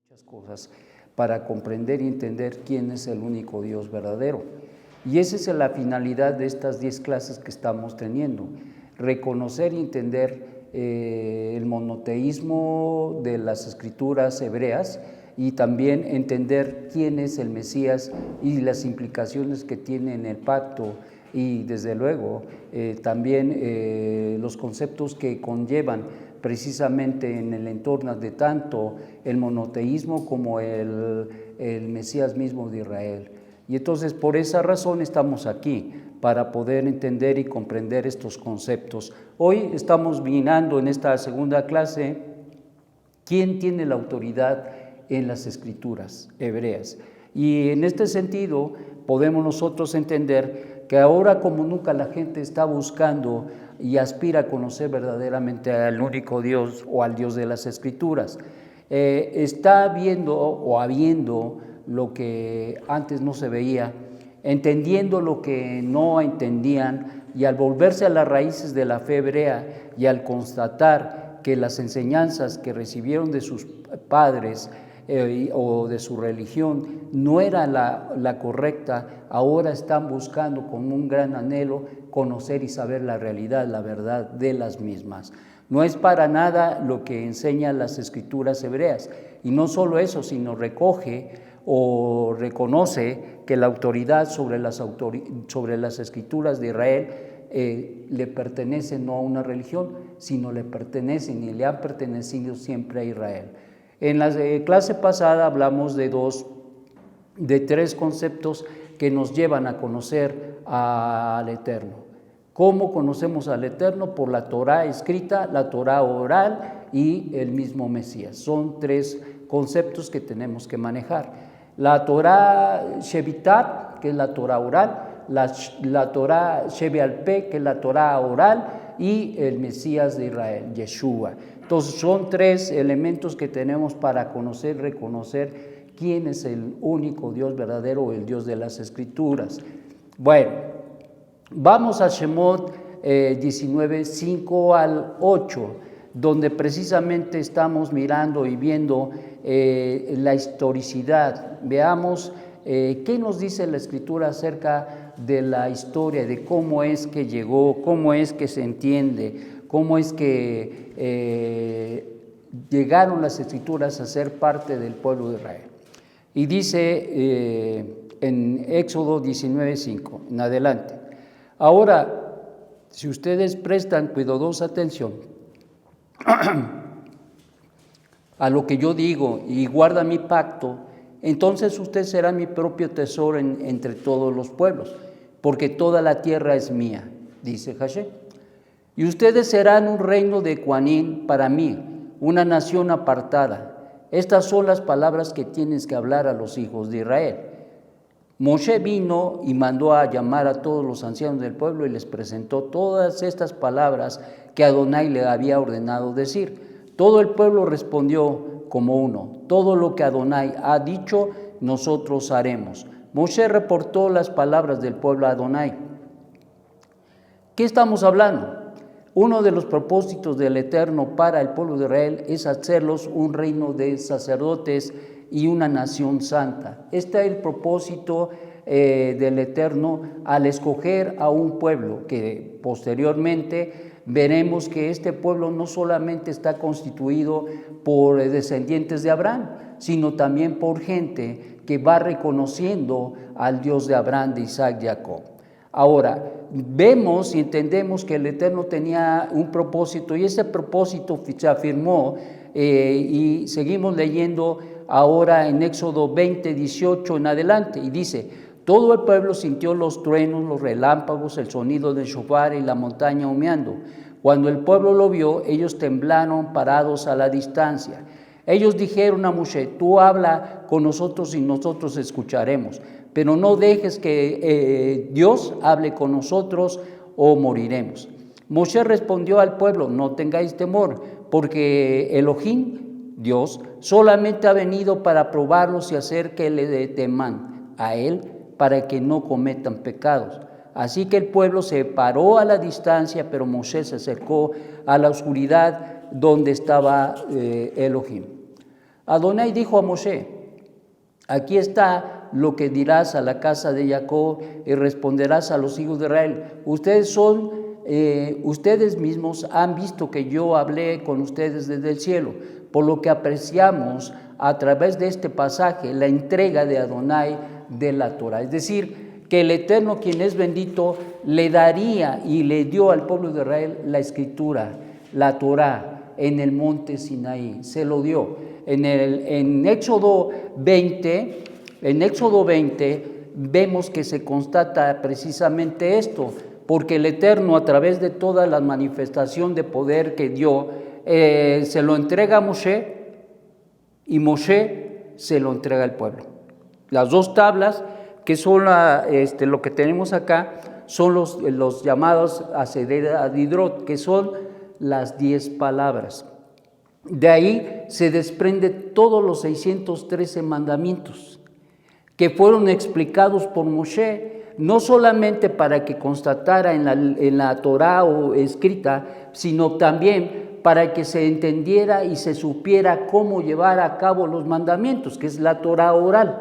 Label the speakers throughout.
Speaker 1: muchas cosas para comprender y entender quién es el único Dios verdadero. Y esa es la finalidad de estas 10 clases que estamos teniendo, reconocer y entender el monoteísmo de las escrituras hebreas y también entender quién es el Mesías y las implicaciones que tiene en el pacto y desde luego también los conceptos que conllevan precisamente en el entorno de tanto el monoteísmo como el Mesías mismo de Israel. Y entonces por esa razón estamos aquí, para poder entender y comprender estos conceptos. Hoy estamos mirando en esta segunda clase quién tiene la autoridad en las escrituras hebreas. Y en este sentido podemos nosotros entender que ahora como nunca la gente está buscando y aspira a conocer verdaderamente al único Dios o al Dios de las Escrituras. Está viendo o habiendo lo que antes no se veía, entendiendo lo que no entendían, y al volverse a las raíces de la fe hebrea y al constatar que las enseñanzas que recibieron de sus padres o de su religión no era la correcta, ahora están buscando con un gran anhelo conocer y saber la realidad, la verdad de las mismas. No es para nada lo que enseñan las escrituras hebreas, y no solo eso, sino recoge o reconoce que la autoridad sobre las escrituras de Israel le pertenece no a una religión, sino le pertenecen y le han pertenecido siempre a Israel. En la clase pasada hablamos de tres conceptos que nos llevan a conocer al Eterno. ¿Cómo conocemos al Eterno? Por la Torá escrita, la Torá oral y el mismo Mesías. Son tres conceptos que tenemos que manejar. La Torá Shevitat, que es la Torá oral, la Torá Shevialpé, que es la Torá oral, y el Mesías de Israel, Yeshua. Entonces son tres elementos que tenemos para conocer, reconocer quién es el único Dios verdadero, el Dios de las Escrituras. Bueno, vamos a Shemot 19, 5 al 8, donde precisamente estamos mirando y viendo la historicidad. Veamos qué nos dice la Escritura acerca de la historia, de cómo es que llegó, cómo es que se entiende, cómo es que llegaron las Escrituras a ser parte del pueblo de Israel. Y dice en Éxodo 19:5 en adelante: ahora, si ustedes prestan cuidadosa atención a lo que yo digo y guardan mi pacto, entonces ustedes serán mi propio tesoro entre todos los pueblos, porque toda la tierra es mía, dice Hashem. Y ustedes serán un reino de Cuanín para mí, una nación apartada. Estas son las palabras que tienes que hablar a los hijos de Israel. Moshe vino y mandó a llamar a todos los ancianos del pueblo y les presentó todas estas palabras que Adonai le había ordenado decir. Todo el pueblo respondió como uno: todo lo que Adonai ha dicho, nosotros haremos. Moshe reportó las palabras del pueblo a Adonai. ¿Qué estamos hablando? Uno de los propósitos del Eterno para el pueblo de Israel es hacerlos un reino de sacerdotes y una nación santa. Este es el propósito del Eterno al escoger a un pueblo que posteriormente veremos que este pueblo no solamente está constituido por descendientes de Abraham, sino también por gente que va reconociendo al Dios de Abraham, de Isaac, de Jacob. Ahora, vemos y entendemos que el Eterno tenía un propósito, y ese propósito se afirmó y seguimos leyendo ahora en Éxodo 20, 18 en adelante, y dice: todo el pueblo sintió los truenos, los relámpagos, el sonido del shofar y la montaña humeando. Cuando el pueblo lo vio, ellos temblaron parados a la distancia. Ellos dijeron a Moshe: tú habla con nosotros y nosotros escucharemos, pero no dejes que Dios hable con nosotros o moriremos. Moshe respondió al pueblo: no tengáis temor, porque Elohim, Dios, solamente ha venido para probarlos y hacer que le teman a él, para que no cometan pecados. Así que el pueblo se paró a la distancia, pero Moshe se acercó a la oscuridad donde estaba Elohim. Adonai dijo a Moshe: aquí está lo que dirás a la casa de Jacob y responderás a los hijos de Israel. Ustedes mismos han visto que yo hablé con ustedes desde el cielo, por lo que apreciamos a través de este pasaje la entrega de Adonai de la Torah. Es decir, que el Eterno, quien es bendito, le daría y le dio al pueblo de Israel la escritura, la Torah, en el monte Sinaí. Se lo dio. En Éxodo 20, vemos que se constata precisamente esto, porque el Eterno, a través de toda la manifestación de poder que dio, se lo entrega a Moshe, y Moshe se lo entrega al pueblo. Las dos tablas, que son lo que tenemos acá, son los llamados Aseder Adidrot, que son las 10 palabras. De ahí se desprende todos los 613 mandamientos que fueron explicados por Moshe, no solamente para que constatara en la Torá o escrita, sino también para que se entendiera y se supiera cómo llevar a cabo los mandamientos, que es la Torá oral,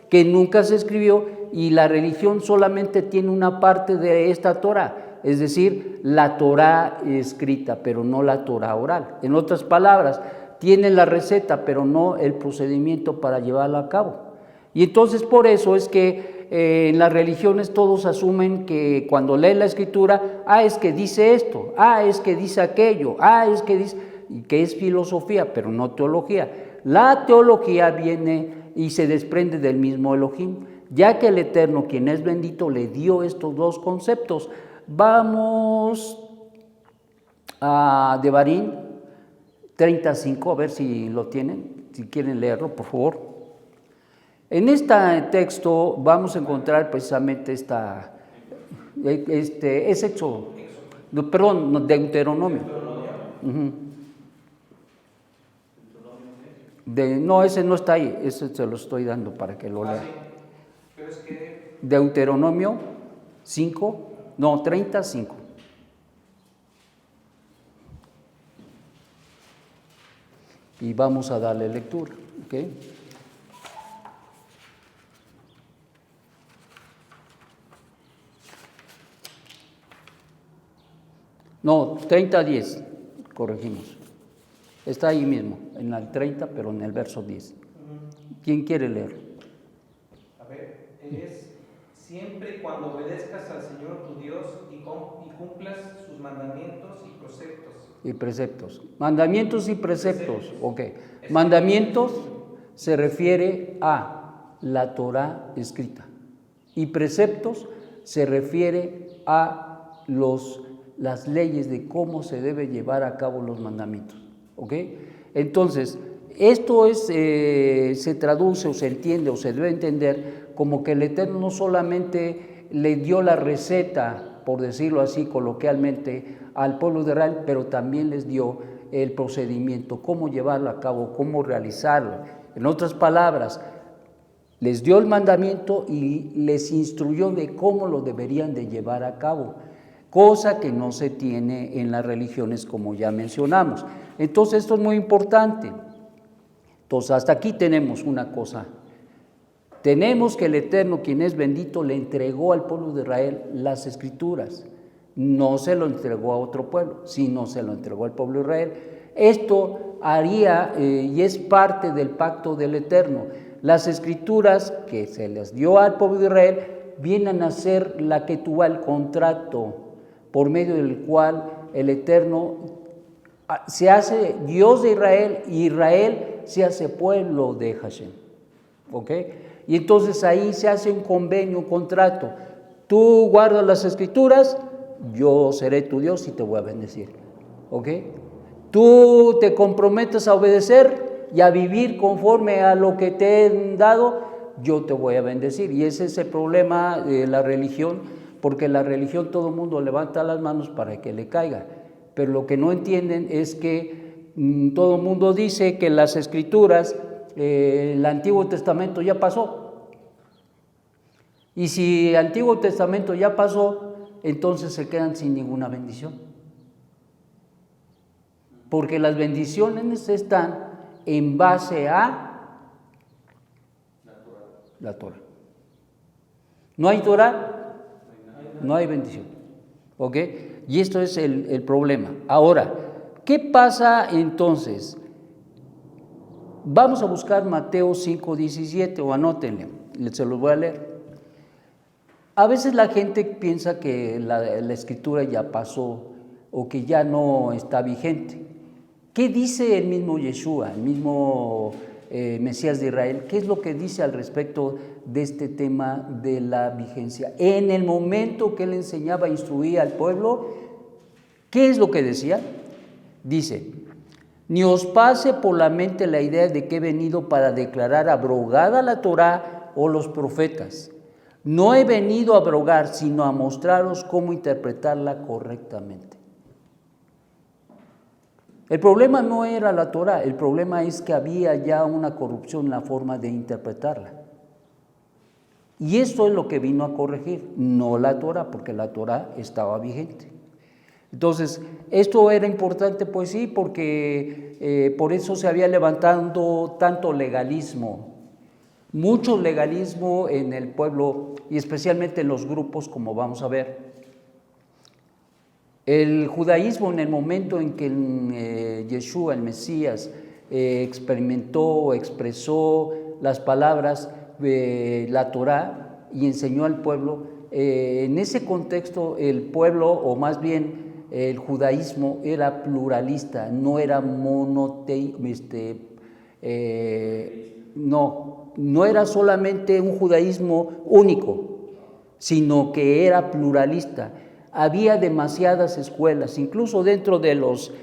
Speaker 1: que nunca se escribió, y la religión solamente tiene una parte de esta Torá, es decir, la Torá escrita, pero no la Torá oral. En otras palabras, tiene la receta, pero no el procedimiento para llevarla a cabo. Y entonces por eso es que en las religiones todos asumen que cuando leen la escritura, es que dice esto, es que dice aquello, es que dice, y que es filosofía, pero no teología. La teología viene y se desprende del mismo Elohim, ya que el Eterno, quien es bendito, le dio estos dos conceptos. Vamos a Devarim 35, a ver si lo tienen, si quieren leerlo, por favor. En este texto vamos a encontrar precisamente es Éxodo, perdón, Deuteronomio. No, ese no está ahí, ese se lo estoy dando para que lo lean.
Speaker 2: Pero es que
Speaker 1: Deuteronomio 35. Y vamos a darle lectura, ¿ok? No, 30:10, corregimos. Está ahí mismo, en el 30, pero en el verso 10. ¿Quién quiere leer?
Speaker 2: A ver, es siempre y cuando obedezcas al Señor tu Dios y cumplas sus mandamientos y preceptos.
Speaker 1: Mandamientos y preceptos, ok. Mandamientos se refiere a la Torá escrita. Y preceptos se refiere a las leyes de cómo se debe llevar a cabo los mandamientos. ¿Ok? Entonces, esto se traduce o se entiende o se debe entender como que el Eterno no solamente le dio la receta, por decirlo así coloquialmente, al pueblo de Israel, pero también les dio el procedimiento, cómo llevarlo a cabo, cómo realizarlo. En otras palabras, les dio el mandamiento y les instruyó de cómo lo deberían de llevar a cabo, cosa que no se tiene en las religiones, como ya mencionamos. Entonces, esto es muy importante. Entonces, hasta aquí tenemos una cosa. Tenemos que el Eterno, quien es bendito, le entregó al pueblo de Israel las Escrituras. No se lo entregó a otro pueblo, sino se lo entregó al pueblo de Israel. Esto haría y es parte del pacto del Eterno. Las Escrituras que se les dio al pueblo de Israel vienen a ser la que tuvo el contrato por medio del cual el Eterno se hace Dios de Israel y Israel se hace pueblo de Hashem. ¿Ok? Y entonces ahí se hace un convenio, un contrato. Tú guardas las Escrituras, yo seré tu Dios y te voy a bendecir. ¿Ok? Tú te comprometes a obedecer y a vivir conforme a lo que te he dado, yo te voy a bendecir. Y ese es el problema de la religión, porque la religión todo el mundo levanta las manos para que le caiga. Pero lo que no entienden es que todo el mundo dice que las Escrituras, el Antiguo Testamento ya pasó. Y si el Antiguo Testamento ya pasó, entonces se quedan sin ninguna bendición. Porque las bendiciones están en base a la Torah. ¿No hay Torah? No hay bendición. ¿Ok? Y esto es el problema. Ahora, ¿qué pasa entonces? Vamos a buscar Mateo 5:17 o anótenle, se los voy a leer. A veces la gente piensa que la escritura ya pasó o que ya no está vigente. ¿Qué dice el mismo Yeshua, el mismo Mesías de Israel? ¿Qué es lo que dice al respecto de este tema de la vigencia? En el momento que él enseñaba, instruía al pueblo, ¿qué es lo que decía? Dice: ni os pase por la mente la idea de que he venido para declarar abrogada la Torá o los profetas. No he venido a abrogar, sino a mostraros cómo interpretarla correctamente. El problema no era la Torá, el problema es que había ya una corrupción en la forma de interpretarla. Y esto es lo que vino a corregir, no la Torá, porque la Torá estaba vigente. Entonces, esto era importante, pues sí, porque por eso se había levantado tanto legalismo, mucho legalismo en el pueblo y especialmente en los grupos, como vamos a ver. El judaísmo, en el momento en que Yeshua, el Mesías, experimentó, expresó las palabras de la Torá y enseñó al pueblo, en ese contexto el pueblo, o más bien el judaísmo, era pluralista, no era no era solamente un judaísmo único, sino que era pluralista. Había demasiadas escuelas, incluso dentro de los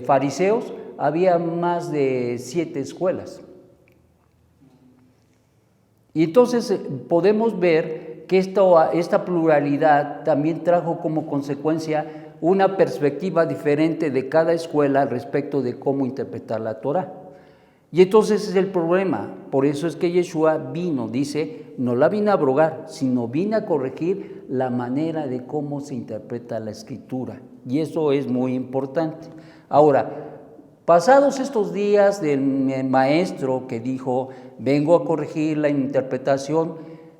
Speaker 1: fariseos había más de 7 escuelas. Y entonces podemos ver que esta pluralidad también trajo como consecuencia una perspectiva diferente de cada escuela al respecto de cómo interpretar la Torá. Y entonces es el problema, por eso es que Yeshua vino, dice, no la vine a abrogar, sino vine a corregir la manera de cómo se interpreta la Escritura, y eso es muy importante. Ahora, pasados estos días del maestro que dijo, vengo a corregir la interpretación,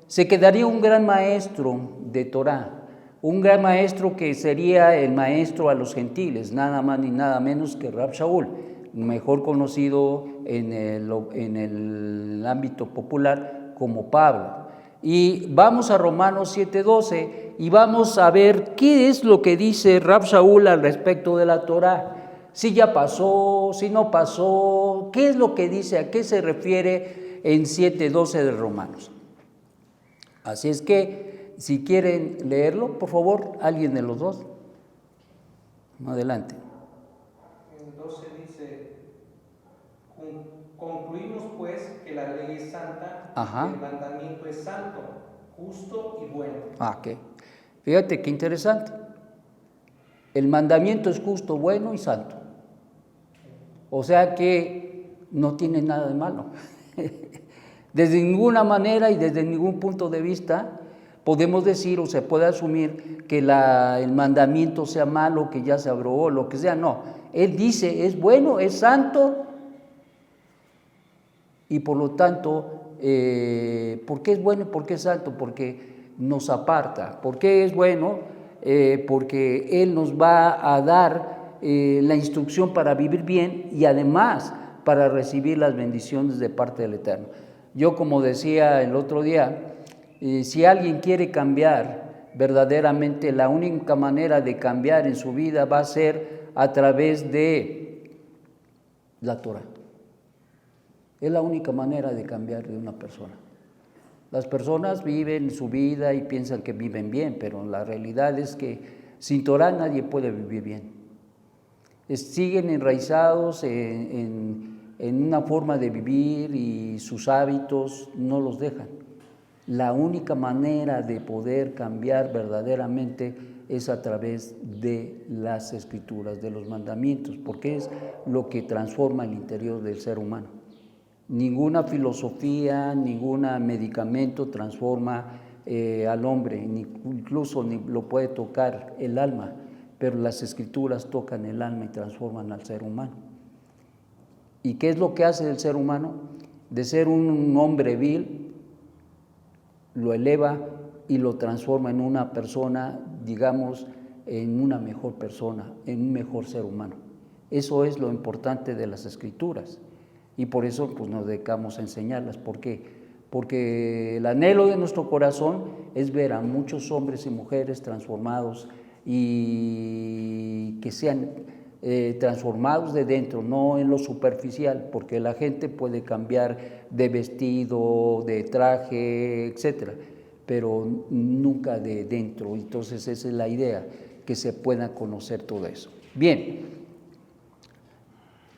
Speaker 1: se quedaría un gran maestro de Torá, un gran maestro que sería el maestro a los gentiles, nada más ni nada menos que Rab Shaul, mejor conocido en el ámbito popular como Pablo. Y vamos a Romanos 7:12 y vamos a ver qué es lo que dice Rab Shaul al respecto de la Torá. Si ya pasó, si no pasó, qué es lo que dice, a qué se refiere en 7:12 de Romanos. Así es que, si quieren leerlo, por favor, alguien de los dos. Adelante.
Speaker 2: En 12 dice: concluimos pues que la ley es santa, y el mandamiento es santo, justo y bueno.
Speaker 1: Ok. Fíjate qué interesante. El mandamiento es justo, bueno y santo. O sea que no tiene nada de malo. Desde ninguna manera y desde ningún punto de vista podemos decir o se puede asumir que el mandamiento sea malo, que ya se abrogó, lo que sea. No, él dice, es bueno, es santo, y por lo tanto, ¿por qué es bueno y por qué es santo? Porque nos aparta. ¿Por qué es bueno? Porque Él nos va a dar la instrucción para vivir bien y además para recibir las bendiciones de parte del Eterno. Yo, como decía el otro día, si alguien quiere cambiar verdaderamente, la única manera de cambiar en su vida va a ser a través de la Torah. Es la única manera de cambiar de una persona. Las personas viven su vida y piensan que viven bien, pero la realidad es que sin Torah nadie puede vivir bien. Siguen enraizados en una forma de vivir y sus hábitos no los dejan. La única manera de poder cambiar verdaderamente es a través de las Escrituras, de los mandamientos, porque es lo que transforma el interior del ser humano. Ninguna filosofía, ningún medicamento transforma al hombre, incluso ni lo puede tocar el alma, pero las Escrituras tocan el alma y transforman al ser humano. ¿Y qué es lo que hace el ser humano? De ser un hombre vil, lo eleva y lo transforma en una persona, digamos, en una mejor persona, en un mejor ser humano. Eso es lo importante de las Escrituras y por eso pues, nos dedicamos a enseñarlas. ¿Por qué? Porque el anhelo de nuestro corazón es ver a muchos hombres y mujeres transformados y que sean transformados de dentro, no en lo superficial, porque la gente puede cambiar de vestido, de traje, etcétera, pero nunca de dentro. Entonces esa es la idea, que se pueda conocer todo eso. Bien,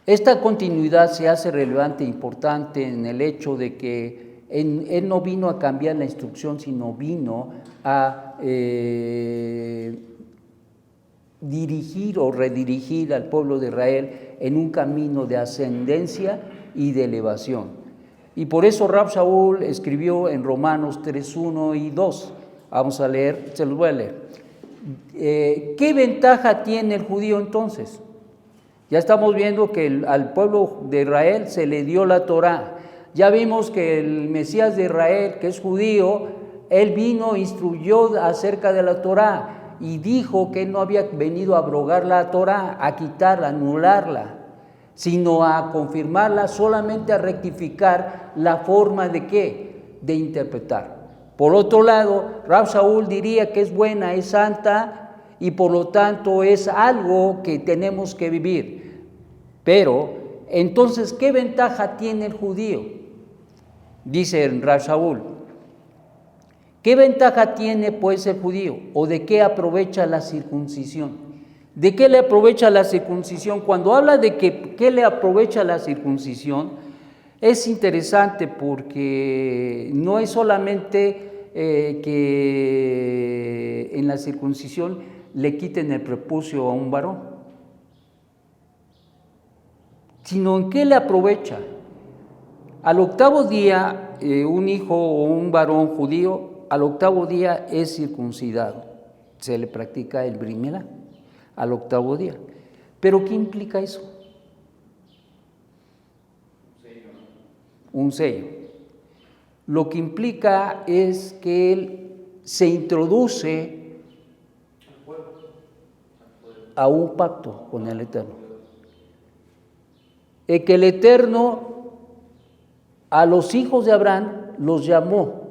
Speaker 1: esta continuidad se hace relevante e importante en el hecho de que él no vino a cambiar la instrucción, sino vino a dirigir o redirigir al pueblo de Israel en un camino de ascendencia y de elevación. Y por eso Rab Shaul escribió en Romanos 3:1 y 2. Vamos a leer, se los voy a leer. ¿Qué ventaja tiene el judío entonces? Ya estamos viendo que al pueblo de Israel se le dio la Torá. Ya vimos que el Mesías de Israel, que es judío, él vino, instruyó acerca de la Torá y dijo que él no había venido a abrogar la Torá, a quitarla, a anularla, sino a confirmarla, solamente a rectificar la forma de ¿qué? De interpretar. Por otro lado, Rab Shaul diría que es buena, es santa y por lo tanto es algo que tenemos que vivir. Pero, entonces, ¿qué ventaja tiene el judío? Dice Rab Shaul, ¿qué ventaja tiene pues el judío? ¿O de qué aprovecha la circuncisión? ¿De qué le aprovecha la circuncisión? Cuando habla de qué le aprovecha la circuncisión, es interesante porque no es solamente que en la circuncisión le quiten el prepucio a un varón, sino en qué le aprovecha. Al octavo día, un hijo o un varón judío, al octavo día es circuncidado, se le practica el Brit Milá al octavo día. ¿Pero qué implica eso? Un sello. Lo que implica es que él se introduce a un pacto con el Eterno. Que el Eterno a los hijos de Abraham los llamó,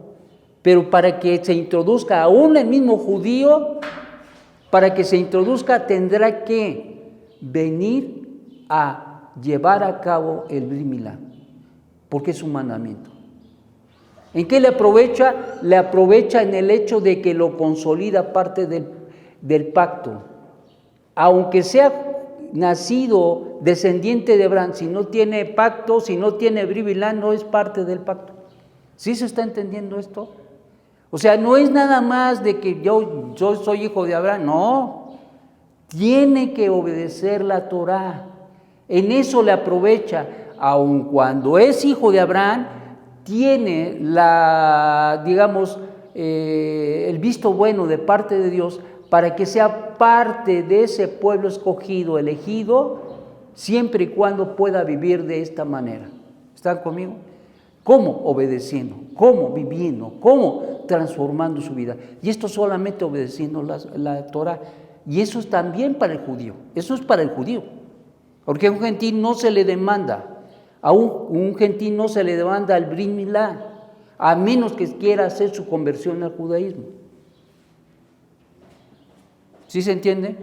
Speaker 1: pero para que se introduzca aún el mismo judío, para que se introduzca tendrá que venir a llevar a cabo el Brit Milá, porque es un mandamiento. ¿En qué le aprovecha? Le aprovecha en el hecho de que lo consolida parte del pacto. Aunque sea nacido descendiente de Abraham, si no tiene pacto, si no tiene Brit Milá, no es parte del pacto. ¿Sí se está entendiendo esto? O sea, no es nada más de que yo soy hijo de Abraham, no. Tiene que obedecer la Torá. En eso le aprovecha, aun cuando es hijo de Abraham, tiene el visto bueno de parte de Dios para que sea parte de ese pueblo escogido, elegido, siempre y cuando pueda vivir de esta manera. ¿Están conmigo? ¿Cómo? Obedeciendo. ¿Cómo? Viviendo. ¿Cómo? Transformando su vida. Y esto solamente obedeciendo la Torá. Y eso es también para el judío. Eso es para el judío. Porque a un gentil no se le demanda. A un gentil no se le demanda el Brit Milá, a menos que quiera hacer su conversión al judaísmo. ¿Sí se entiende?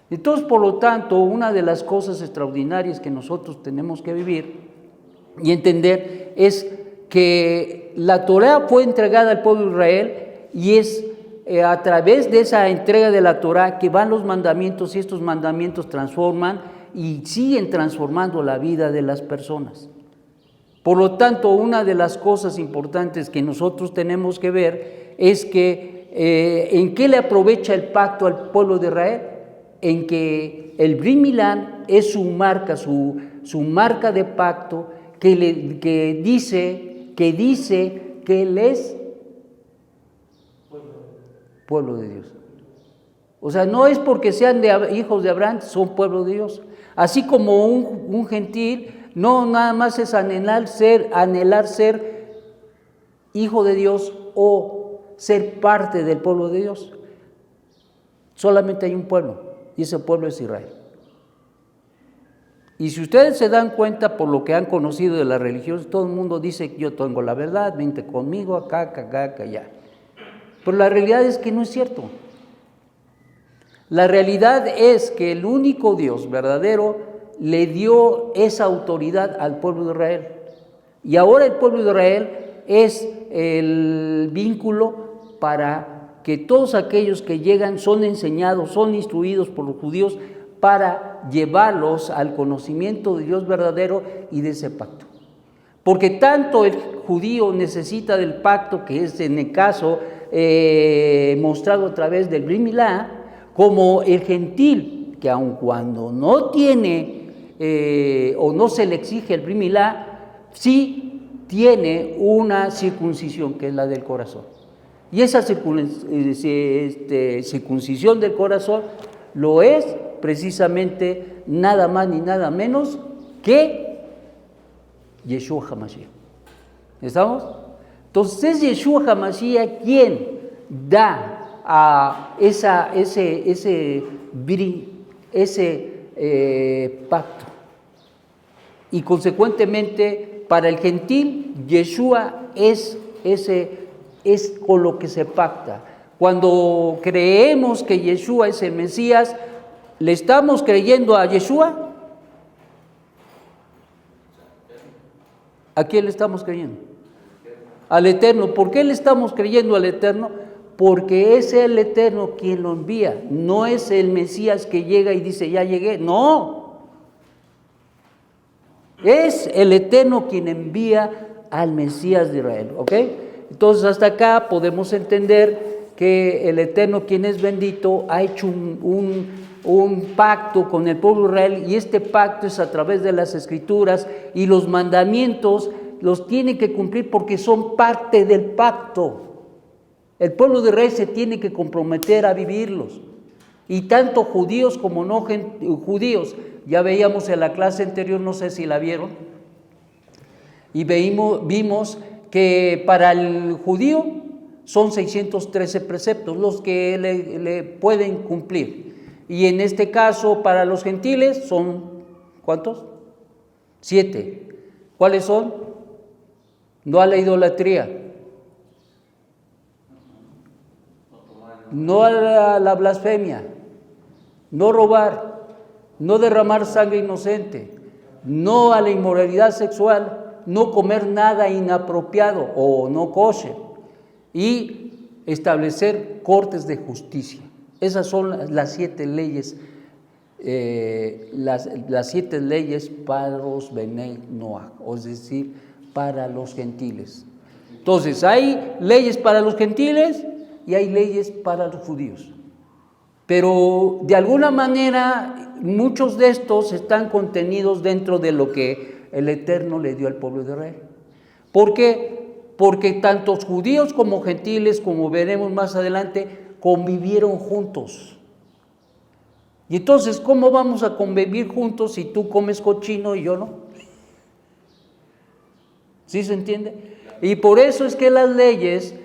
Speaker 1: Entonces, por lo tanto, una de las cosas extraordinarias que nosotros tenemos que vivir y entender es que la Torá fue entregada al pueblo de Israel y es a través de esa entrega de la Torá que van los mandamientos y estos mandamientos transforman y siguen transformando la vida de las personas. Por lo tanto, una de las cosas importantes que nosotros tenemos que ver es que ¿en qué le aprovecha el pacto al pueblo de Israel? En que el Brit Milá es su marca, su marca de pacto que dice que él es pueblo de Dios. O sea, no es porque sean hijos de Abraham, son pueblo de Dios. Así como un gentil, no nada más es anhelar ser hijo de Dios o ser parte del pueblo de Dios. Solamente hay un pueblo, y ese pueblo es Israel. Y si ustedes se dan cuenta por lo que han conocido de las religiones, todo el mundo dice que yo tengo la verdad, vente conmigo, acá, allá. Pero la realidad es que no es cierto. La realidad es que el único Dios verdadero le dio esa autoridad al pueblo de Israel. Y ahora el pueblo de Israel es el vínculo para que todos aquellos que llegan son enseñados, son instruidos por los judíos para llevarlos al conocimiento de Dios verdadero y de ese pacto. Porque tanto el judío necesita del pacto, que es en el caso mostrado a través del Brit Milá, como el gentil, que aun cuando no tiene o no se le exige el Brit Milá, sí tiene una circuncisión, que es la del corazón. Y esa circuncisión del corazón lo es precisamente nada más ni nada menos que Yeshua HaMashiach. ¿Estamos? Entonces es Yeshua HaMashiach quien da a ese pacto. Y consecuentemente para el gentil, Yeshua es con lo que se pacta. Cuando creemos que Yeshua es el Mesías, ¿le estamos creyendo a Yeshua? ¿A quién le estamos creyendo? Al Eterno. ¿Por qué le estamos creyendo al Eterno? Porque es el Eterno quien lo envía. No es el Mesías que llega y dice, ya llegué. No. Es el Eterno quien envía al Mesías de Israel. ¿Ok? Entonces hasta acá podemos entender que el Eterno, quien es bendito, ha hecho un pacto con el pueblo de Israel, y este pacto es a través de las Escrituras, y los mandamientos los tiene que cumplir porque son parte del pacto. El pueblo de Israel se tiene que comprometer a vivirlos, y tanto judíos como no judíos. Ya veíamos en la clase anterior, no sé si la vieron, y vimos que para el judío son 613 preceptos los que le pueden cumplir. Y en este caso, para los gentiles son, ¿cuántos? 7. ¿Cuáles son? No a la idolatría, no a la blasfemia, no robar, no derramar sangre inocente, no a la inmoralidad sexual, no comer nada inapropiado o no kosher, y establecer cortes de justicia. Esas son las 7 leyes, las 7 leyes para los Benei Noach, es decir, para los gentiles. Entonces, hay leyes para los gentiles y hay leyes para los judíos. Pero de alguna manera, muchos de estos están contenidos dentro de lo que el Eterno le dio al pueblo de Israel. ¿Por qué? Porque tanto judíos como gentiles, como veremos más adelante, convivieron juntos. Y entonces, ¿cómo vamos a convivir juntos si tú comes cochino y yo no? ¿Sí se entiende? Y por eso es que las leyes,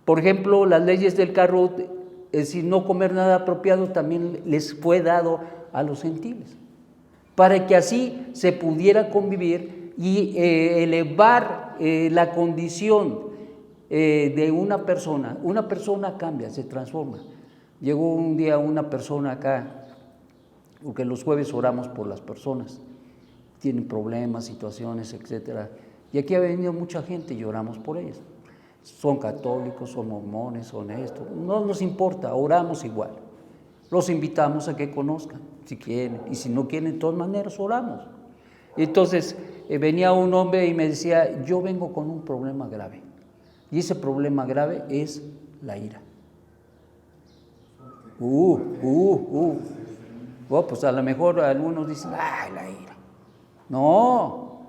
Speaker 1: por ejemplo, las leyes del Karut, es decir, no comer nada apropiado, también les fue dado a los gentiles, para que así se pudiera convivir y elevar la condición de una persona. Una persona cambia, se transforma. Llegó un día una persona acá, porque los jueves oramos por las personas, tienen problemas, situaciones, etcétera. Y aquí ha venido mucha gente y oramos por ellas. Son católicos, son mormones, son esto, no nos importa, oramos igual. Los invitamos a que conozcan, si quieren, y si no quieren, de todas maneras oramos. Entonces venía un hombre y me decía, yo vengo con un problema grave, y ese problema grave es la ira. Bueno, pues a lo mejor algunos dicen, ¡ay, la ira! No,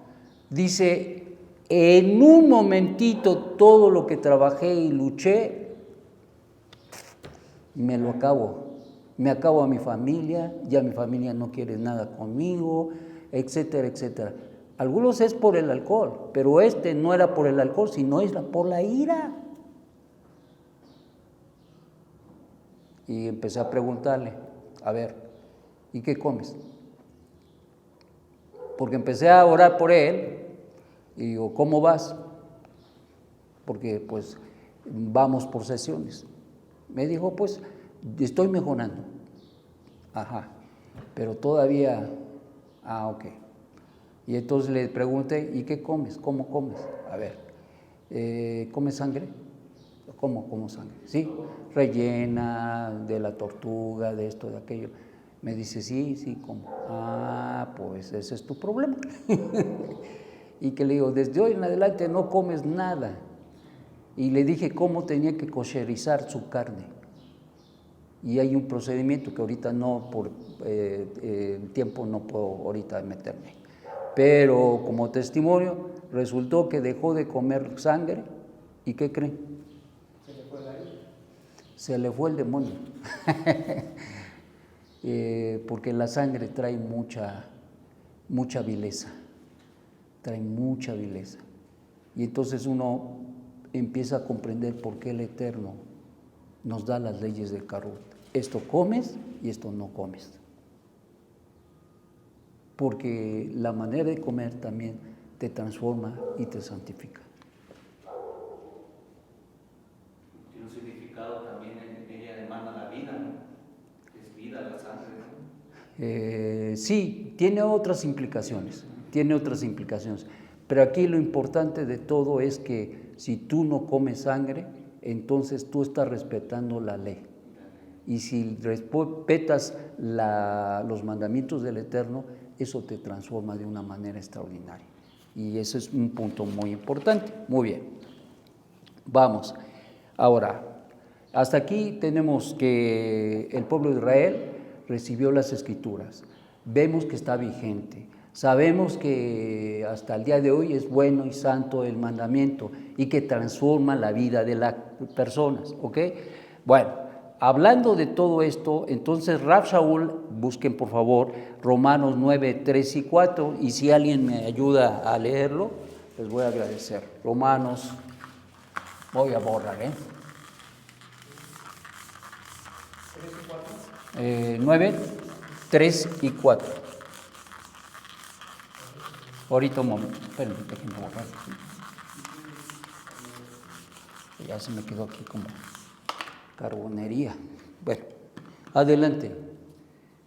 Speaker 1: dice, en un momentito todo lo que trabajé y luché, me lo acabo. me acabo a mi familia, ya mi familia no quiere nada conmigo, etcétera, etcétera. Algunos es por el alcohol, pero no era por el alcohol, sino era por la ira. Y empecé a preguntarle, a ver, ¿y qué comes? Porque empecé a orar por él y digo, ¿cómo vas? Porque pues vamos por sesiones. Me dijo, pues estoy mejorando. Ajá, pero todavía, ok. Y entonces le pregunté, ¿y qué comes? ¿Cómo comes? A ver, ¿comes sangre? ¿Cómo como sangre? Sí, rellena de la tortuga, de esto, de aquello. Me dice, sí, como. Pues ese es tu problema. Y que le digo, desde hoy en adelante no comes nada. Y le dije cómo tenía que kosherizar su carne. Y hay un procedimiento que ahorita no, por tiempo no puedo ahorita meterme. Pero como testimonio, resultó que dejó de comer sangre. ¿Y qué creen?
Speaker 2: Se le fue la ira.
Speaker 1: Se le fue el demonio. Porque la sangre trae mucha vileza. Trae mucha vileza. Y entonces uno empieza a comprender por qué el Eterno nos da las leyes del Karut. Esto comes y esto no comes. Porque la manera de comer también te transforma y te santifica.
Speaker 3: Tiene un significado también, ella demanda la vida, ¿no? Es vida la sangre, ¿no?
Speaker 1: Sí, tiene otras implicaciones, pero aquí lo importante de todo es que si tú no comes sangre, entonces tú estás respetando la ley. Y si respetas los mandamientos del Eterno, eso te transforma de una manera extraordinaria. Y ese es un punto muy importante. Muy bien. Vamos. Ahora, hasta aquí tenemos que el pueblo de Israel recibió las Escrituras. Vemos que está vigente. Sabemos que hasta el día de hoy es bueno y santo el mandamiento y que transforma la vida de las personas. ¿Ok? Bueno, hablando de todo esto, entonces Rav Shaul, busquen por favor Romanos 9, 3 y 4, y si alguien me ayuda a leerlo, les voy a agradecer. Romanos, voy a borrar, 9, 3 y 4. Ahorita un momento, espérenme, déjenme borrar. Ya se me quedó aquí como carbonería. Bueno, adelante.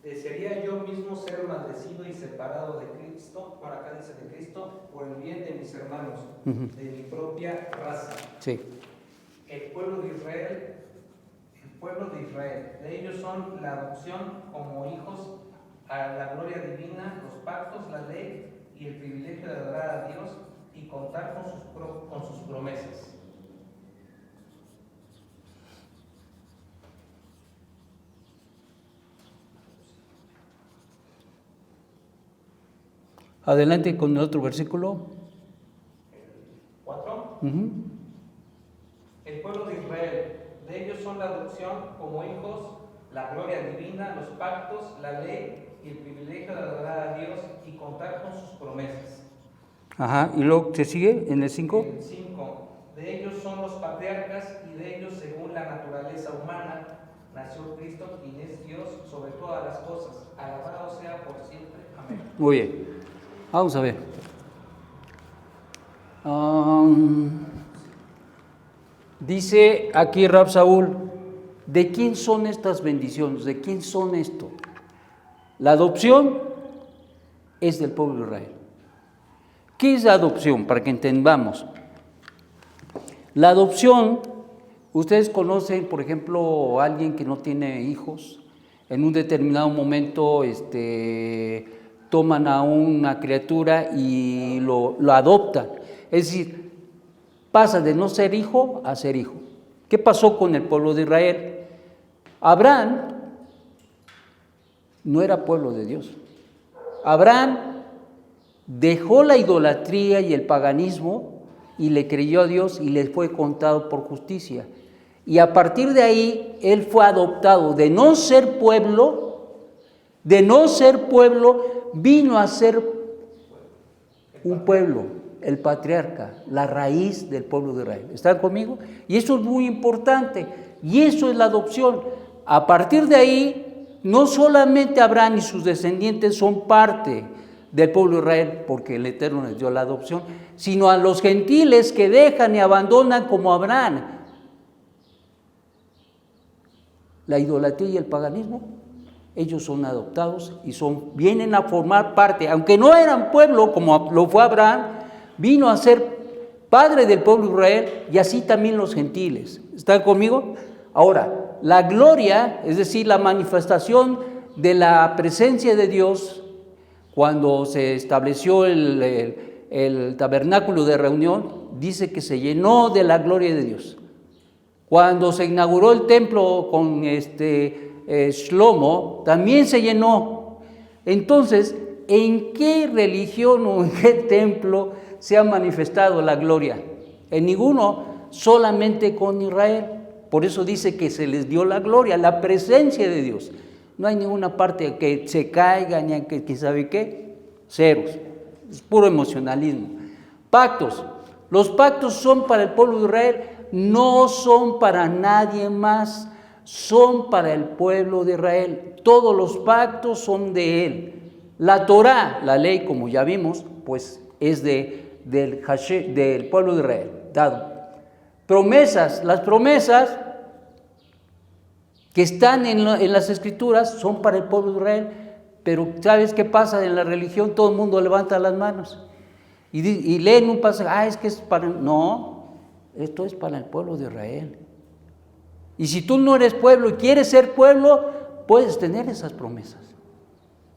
Speaker 2: ¿Desearía yo mismo ser maldecido y separado de Cristo? Por acá dice de Cristo, por el bien de mis hermanos, de mi propia raza.
Speaker 1: Sí.
Speaker 2: El pueblo de Israel, de ellos son la adopción como hijos a la gloria divina, los pactos, la ley y el privilegio de adorar a Dios y contar con sus promesas.
Speaker 1: Adelante con el otro versículo.
Speaker 2: 4. El pueblo de Israel, de ellos son la adopción como hijos, la gloria divina, los pactos, la ley y el privilegio de adorar a Dios y contar con sus promesas.
Speaker 1: Ajá, y luego se sigue en el 5.
Speaker 2: El 5. De ellos son los patriarcas y de ellos, según la naturaleza humana, nació Cristo, quien es Dios sobre todas las cosas. Alabado sea por siempre. Amén.
Speaker 1: Muy bien. Vamos a ver. Dice aquí Rav Shaul, ¿de quién son estas bendiciones? ¿De quién son esto? La adopción es del pueblo de Israel. ¿Qué es la adopción? Para que entendamos. La adopción, ustedes conocen, por ejemplo, a alguien que no tiene hijos, en un determinado momento toman a una criatura y lo adoptan. Es decir, pasa de no ser hijo a ser hijo. ¿Qué pasó con el pueblo de Israel? Abraham no era pueblo de Dios. Abraham dejó la idolatría y el paganismo y le creyó a Dios y le fue contado por justicia. Y a partir de ahí, él fue adoptado. De no ser pueblo, vino a ser un pueblo, el patriarca, la raíz del pueblo de Israel. ¿Están conmigo? Y eso es muy importante. Y eso es la adopción. A partir de ahí, no solamente Abraham y sus descendientes son parte del pueblo de Israel, porque el Eterno les dio la adopción, sino a los gentiles que dejan y abandonan como Abraham la idolatría y el paganismo. Ellos son adoptados y vienen a formar parte, aunque no eran pueblo como lo fue Abraham, vino a ser padre del pueblo de Israel, y así también los gentiles. ¿Están conmigo? Ahora, la gloria, es decir, la manifestación de la presencia de Dios, cuando se estableció el tabernáculo de reunión, dice que se llenó de la gloria de Dios. Cuando se inauguró el templo con Shlomo, también se llenó. Entonces, ¿en qué religión o en qué templo se ha manifestado la gloria? En ninguno, solamente con Israel. Por eso dice que se les dio la gloria, la presencia de Dios. No hay ninguna parte que se caiga, ni que sabe qué, ceros. Es puro emocionalismo. Pactos. Los pactos son para el pueblo de Israel, no son para nadie más, son para el pueblo de Israel. Todos los pactos son de él. La Torá, la ley, como ya vimos, pues es del pueblo de Israel, dado. Promesas, las promesas que están en las Escrituras son para el pueblo de Israel, pero ¿sabes qué pasa en la religión? Todo el mundo levanta las manos y leen un pasaje, es que es para... No, esto es para el pueblo de Israel. Y si tú no eres pueblo y quieres ser pueblo, puedes tener esas promesas,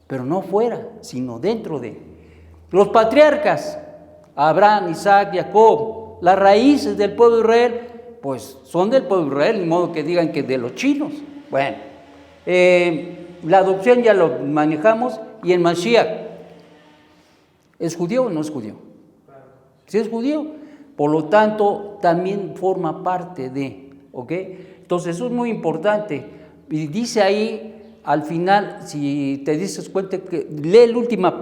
Speaker 1: pero no fuera, sino dentro de. Los patriarcas, Abraham, Isaac, Jacob, las raíces del pueblo de Israel, pues son del pueblo de Israel, ni modo que digan que de los chinos. Bueno, la adopción ya lo manejamos, y el Mashiach, ¿es judío o no es judío? Sí es judío, por lo tanto también forma parte de, ¿ok? Entonces eso es muy importante, y dice ahí al final, si te dices cuenta, que lee la última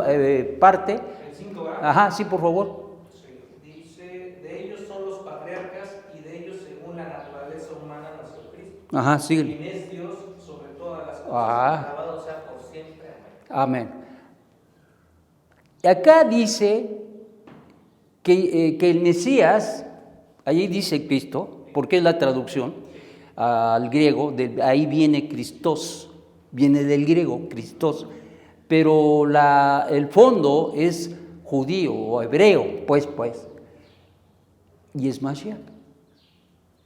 Speaker 1: parte.
Speaker 2: El 5,
Speaker 1: Ajá, sí, por favor.
Speaker 2: Sí. Dice, de ellos son los patriarcas, y de ellos según la naturaleza humana nació Cristo.
Speaker 1: Ajá, sí.
Speaker 2: Quien es Dios sobre todas las cosas, alabado sea por siempre. Amén.
Speaker 1: Amén. Acá dice que el Mesías, allí dice Cristo, porque es la traducción al griego, ahí viene Christos, viene del griego, Christos, pero el fondo es judío o hebreo, pues, y es Mashiach.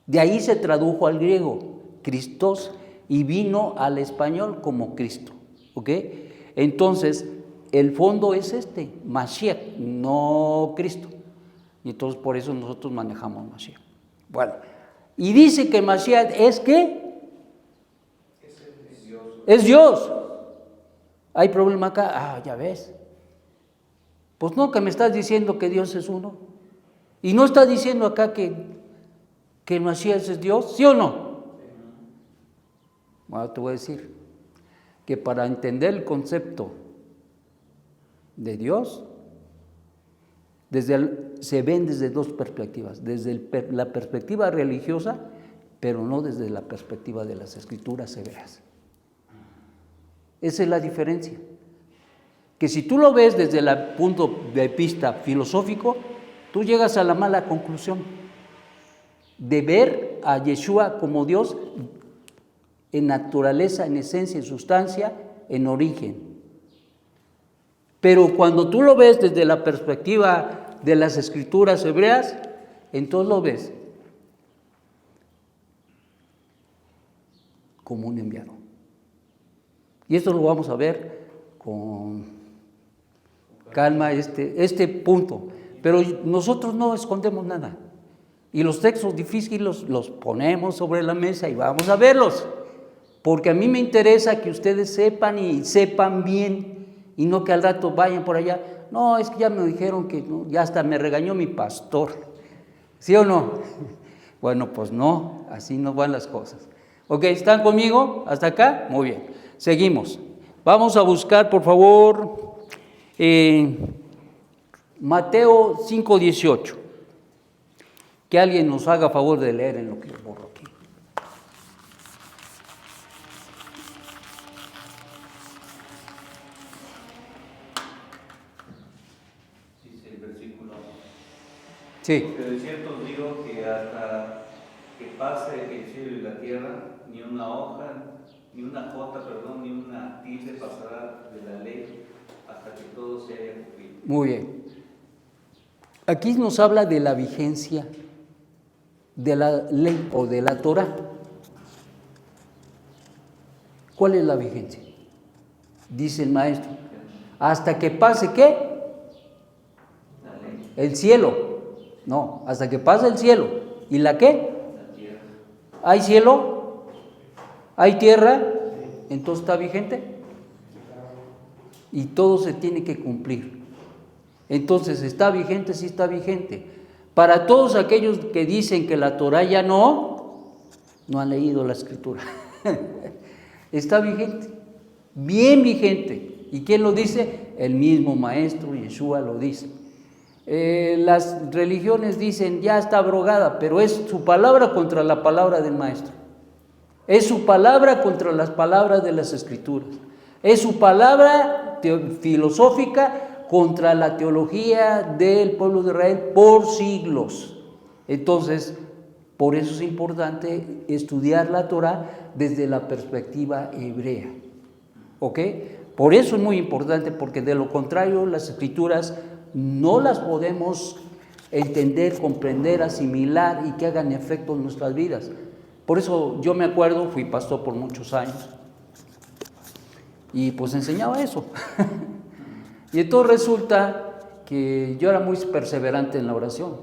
Speaker 1: De ahí se tradujo al griego, Christos, y vino al español como Cristo, ¿ok? Entonces, el fondo es Mashiach, no Cristo. Y entonces por eso nosotros manejamos Mashiach. Bueno, y dice que Mashiach es ¿qué? Es Dios. ¿Hay problema acá? Ya ves. Pues no, que me estás diciendo que Dios es uno. Y no está diciendo acá que Mashiach es Dios, ¿sí o no? Bueno, te voy a decir que para entender el concepto de Dios, se ven desde dos perspectivas, desde la perspectiva religiosa, pero no desde la perspectiva de las Escrituras hebreas. Esa es la diferencia. Que si tú lo ves desde el punto de vista filosófico, tú llegas a la mala conclusión de ver a Yeshua como Dios en naturaleza, en esencia, en sustancia, en origen. Pero cuando tú lo ves desde la perspectiva de las Escrituras hebreas, entonces lo ves como un enviado. Y esto lo vamos a ver con calma, este punto. Pero nosotros no escondemos nada. Y los textos difíciles los ponemos sobre la mesa y vamos a verlos. Porque a mí me interesa que ustedes sepan y sepan bien, y no que al rato vayan por allá. No, es que ya me dijeron que no, ya hasta me regañó mi pastor. ¿Sí o no? Bueno, pues no, así no van las cosas. Ok, ¿están conmigo hasta acá? Muy bien, seguimos. Vamos a buscar, por favor, Mateo 5:18. Que alguien nos haga favor de leer en lo que yo borro aquí.
Speaker 3: Dice el versículo.
Speaker 1: Sí.
Speaker 3: Porque de cierto os digo que hasta que pase el cielo y la tierra, ni una hoja, ni una jota, perdón, ni una tilde pasará de la ley hasta que todo se haya cumplido.
Speaker 1: Muy bien. Aquí nos habla de la vigencia de la ley o de la Torah. ¿Cuál es la vigencia? Dice el maestro. ¿Hasta que pase qué?
Speaker 3: La ley.
Speaker 1: El cielo. No, hasta que pase el cielo. ¿Y la qué?
Speaker 3: La tierra.
Speaker 1: ¿Hay cielo? ¿Hay tierra? Entonces está vigente. Y todo se tiene que cumplir. Entonces, ¿está vigente? Sí está vigente. Para todos aquellos que dicen que la Torah ya no han leído la Escritura. Está vigente, bien vigente. ¿Y quién lo dice? El mismo Maestro Yeshua lo dice. Las religiones dicen ya está abrogada, pero es su palabra contra la palabra del Maestro. Es su palabra contra las palabras de las Escrituras. Es su palabra filosófica contra la teología del pueblo de Israel por siglos. Entonces, por eso es importante estudiar la Torah desde la perspectiva hebrea. ¿Ok? Por eso es muy importante, porque de lo contrario las Escrituras no las podemos entender, comprender, asimilar y que hagan efecto en nuestras vidas. Por eso yo me acuerdo, fui pastor por muchos años y pues enseñaba eso. Y entonces resulta que yo era muy perseverante en la oración.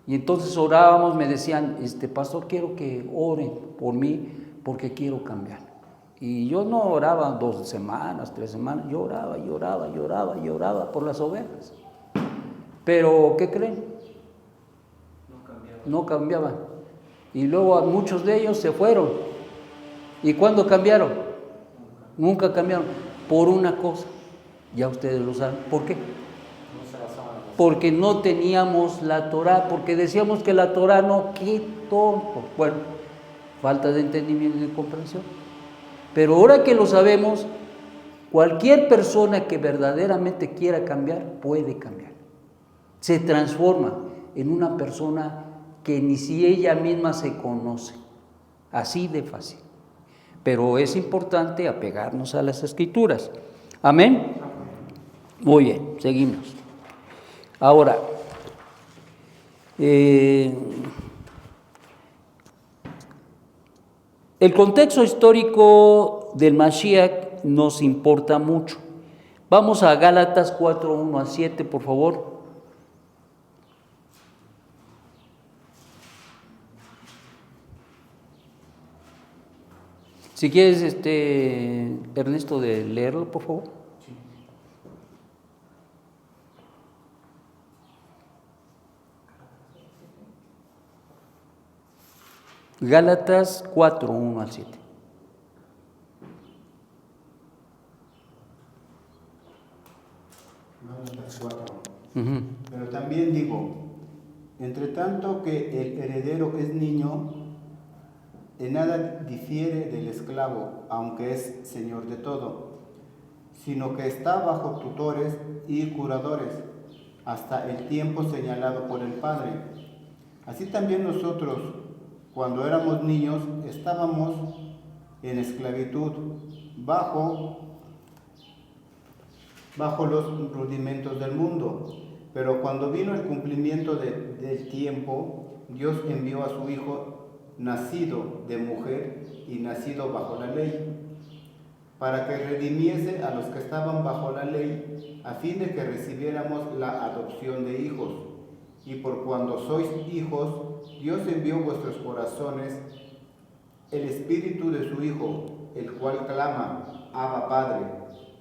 Speaker 1: Y entonces orábamos, me decían, pastor, quiero que oren por mí porque quiero cambiar. Y yo no oraba 2 semanas, 3 semanas, yo oraba por las ovejas. Pero, ¿qué creen? No cambiaban. Y luego muchos de ellos se fueron. ¿Y cuándo cambiaron? Nunca cambiaron. Por una cosa. Ya ustedes lo saben. ¿Por qué? Porque no teníamos la Torah, porque decíamos que la Torah no, qué tonto. Bueno, falta de entendimiento y de comprensión. Pero ahora que lo sabemos, cualquier persona que verdaderamente quiera cambiar, puede cambiar. Se transforma en una persona que ni si ella misma se conoce. Así de fácil. Pero es importante apegarnos a las Escrituras. ¿Amén? Muy bien, seguimos. Ahora, el contexto histórico del Mashiach nos importa mucho. Vamos a Gálatas 4:1-7, por favor. Si quieres, Ernesto, de leerlo, por favor. Sí. Gálatas 4:1-7.
Speaker 4: Gálatas 4.
Speaker 1: Uh-huh.
Speaker 4: Pero también digo, entre tanto que el heredero es niño, en nada difiere del esclavo, aunque es señor de todo, sino que está bajo tutores y curadores, hasta el tiempo señalado por el Padre. Así también nosotros, cuando éramos niños, estábamos en esclavitud, bajo los rudimentos del mundo. Pero cuando vino el cumplimiento del tiempo, Dios envió a su Hijo, nacido de mujer y nacido bajo la ley, para que redimiese a los que estaban bajo la ley, a fin de que recibiéramos la adopción de hijos. Y por cuando sois hijos, Dios envió a vuestros corazones el espíritu de su Hijo, el cual clama, Abba Padre.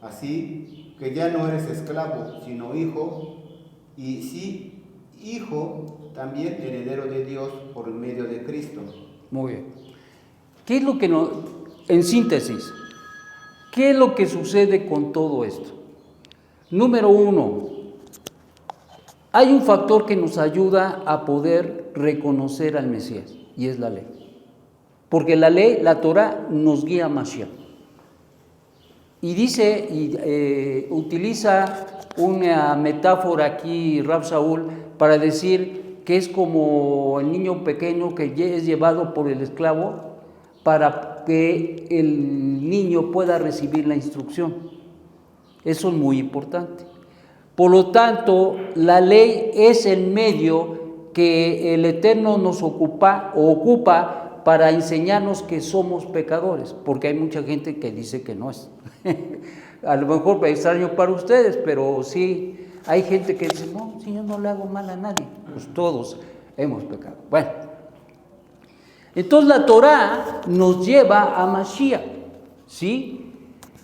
Speaker 4: Así que ya no eres esclavo, sino hijo, y hijo también heredero de Dios por medio de Cristo.
Speaker 1: Muy bien. ¿Qué es lo que en síntesis, qué es lo que sucede con todo esto? Número uno, hay un factor que nos ayuda a poder reconocer al Mesías, y es la ley. Porque la ley, la Torah, nos guía a Mashiach. Y dice, utiliza una metáfora aquí Rav Saúl para decir que es como el niño pequeño que es llevado por el esclavo para que el niño pueda recibir la instrucción. Eso es muy importante. Por lo tanto, la ley es el medio que el Eterno nos ocupa para enseñarnos que somos pecadores, porque hay mucha gente que dice que no es. A lo mejor es extraño para ustedes, pero sí, hay gente que dice, no, si yo no le hago mal a nadie, pues todos hemos pecado. Bueno, entonces la Torah nos lleva a Mashiach, ¿sí?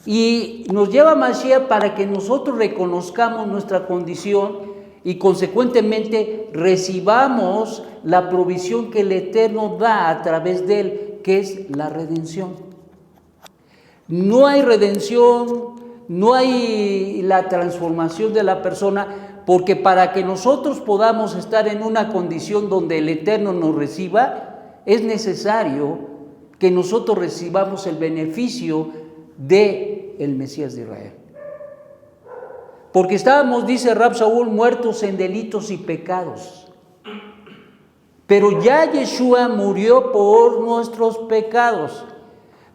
Speaker 1: Y nos lleva a Mashiach para que nosotros reconozcamos nuestra condición y consecuentemente recibamos la provisión que el Eterno da a través de él, que es la redención. No hay redención, no hay la transformación de la persona, porque para que nosotros podamos estar en una condición donde el Eterno nos reciba, es necesario que nosotros recibamos el beneficio del Mesías de Israel. Porque estábamos, dice Rav Saúl, muertos en delitos y pecados. Pero ya Yeshua murió por nuestros pecados.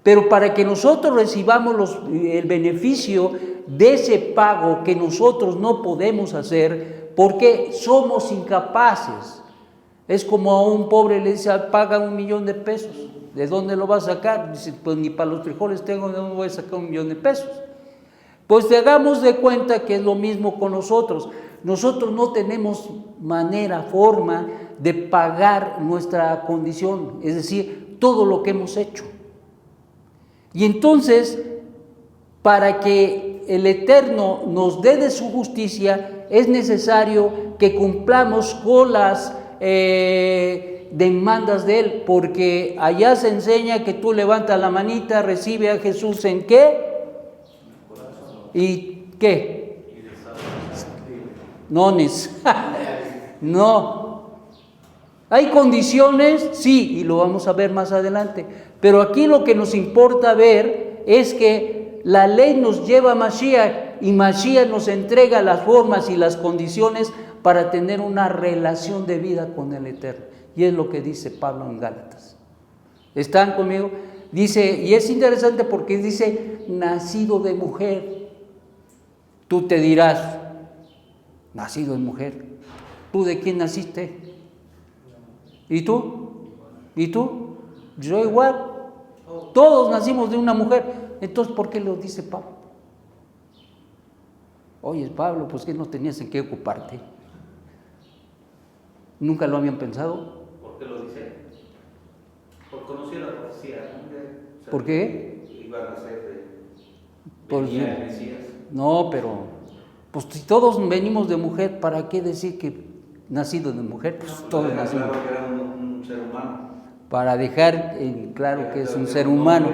Speaker 1: Pero para que nosotros recibamos el beneficio de ese pago que nosotros no podemos hacer, porque somos incapaces. Es como a un pobre le dice, paga $1,000,000. ¿De dónde lo va a sacar? Dice, pues ni para los frijoles tengo, ¿de dónde voy a sacar $1,000,000? Pues hagamos de cuenta que es lo mismo con nosotros. Nosotros no tenemos manera, forma de pagar nuestra condición, es decir, todo lo que hemos hecho. Y entonces, para que el Eterno nos dé de su justicia, es necesario que cumplamos con las demandas de Él, porque allá se enseña que tú levantas la manita, recibe a Jesús ¿en qué? ¿Y qué? No. ¿Hay condiciones? Sí, y lo vamos a ver más adelante. Pero aquí lo que nos importa ver es que la ley nos lleva a Mashiach y Mashiach nos entrega las formas y las condiciones para tener una relación de vida con el Eterno. Y es lo que dice Pablo en Gálatas. ¿Están conmigo? Dice, y es interesante porque dice, nacido de mujer. Tú te dirás, nacido de mujer. ¿Tú de quién naciste? ¿Y tú? ¿Y tú? Yo igual. Todos nacimos de una mujer. Entonces, ¿por qué lo dice Pablo? Oye, Pablo, pues que no tenías en qué ocuparte. ¿Nunca lo habían pensado?
Speaker 3: ¿Por qué lo dice? Por conocer la profecía.
Speaker 1: ¿Por qué?
Speaker 3: Iban a ser
Speaker 1: Pues,
Speaker 3: venía el Mesías.
Speaker 1: no, pero pues si todos venimos de mujer, ¿para qué decir que nacido de mujer? Pues todos
Speaker 3: Era
Speaker 1: nacimos.
Speaker 3: claro que era un ser humano.
Speaker 1: Para dejar en claro que es un ser humano,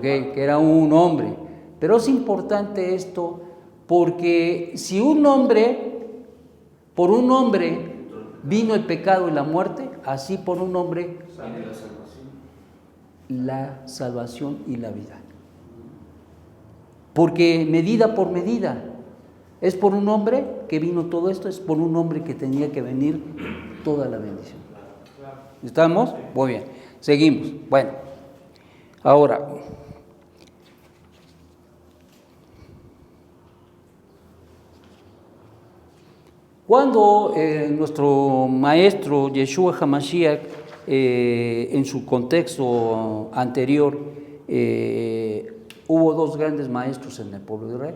Speaker 1: que era un hombre. Pero es importante esto porque si un hombre, por un hombre vino el pecado y la muerte, así por un hombre la salvación y la vida. Porque medida por medida, es por un hombre que vino todo esto, es por un hombre que tenía que venir toda la bendición. ¿Estamos? Muy bien, seguimos. Bueno, ahora, cuando nuestro maestro Yeshua HaMashiach, en su contexto anterior, hubo dos grandes maestros en el pueblo de Israel,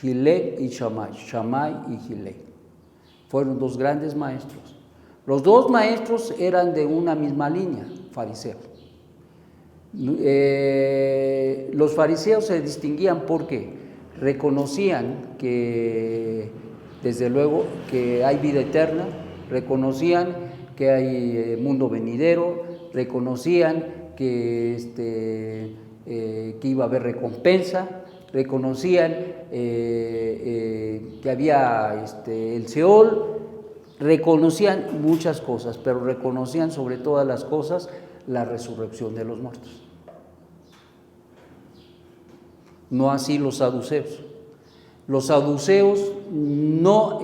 Speaker 1: Hillel y Shammai, Shammai y Hillel. Fueron dos grandes maestros. Los dos maestros eran de una misma línea, fariseos. Los fariseos se distinguían porque reconocían que desde luego que hay vida eterna, reconocían que hay mundo venidero, reconocían que iba a haber recompensa, reconocían que había el Seol, reconocían muchas cosas, pero reconocían sobre todas las cosas la resurrección de los muertos. No así los saduceos. Los saduceos no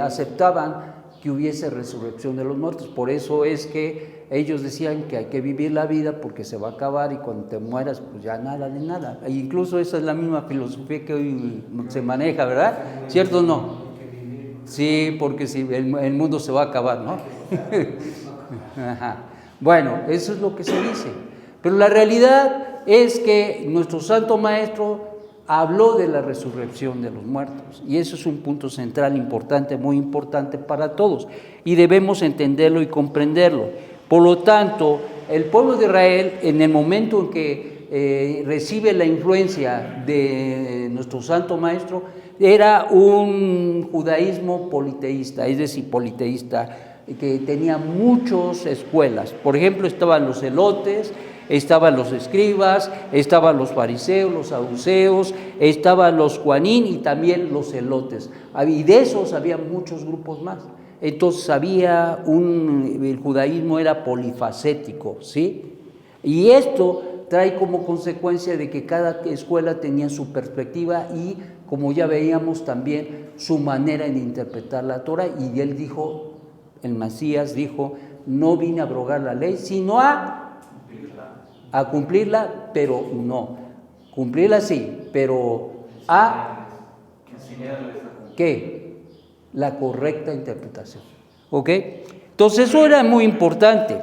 Speaker 1: aceptaban que hubiese resurrección de los muertos. Por eso es que ellos decían que hay que vivir la vida porque se va a acabar y cuando te mueras pues ya nada de nada. E incluso esa es la misma filosofía que hoy se maneja, ¿verdad? ¿Cierto o no? Sí, porque si el mundo se va a acabar, ¿no? Ajá. Bueno, eso es lo que se dice. Pero la realidad es que nuestro Santo Maestro habló de la resurrección de los muertos y eso es un punto central importante, muy importante para todos y debemos entenderlo y comprenderlo. Por lo tanto, el pueblo de Israel en el momento en que recibe la influencia de nuestro Santo Maestro era un judaísmo politeísta, es decir, politeísta, que tenía muchas escuelas. Por ejemplo, estaban los zelotes, estaban los escribas, estaban los fariseos, los saduceos, estaban los juanín y también los zelotes. Y de esos había muchos grupos más. Entonces el judaísmo era polifacético, ¿sí? Y esto trae como consecuencia de que cada escuela tenía su perspectiva y, como ya veíamos, también su manera de interpretar la Torah. Y él dijo, el Mesías dijo, no vine a abrogar la ley, sino a cumplirla, pero no. Cumplirla sí, pero ¿qué? La correcta interpretación. ¿Ok? Entonces eso era muy importante.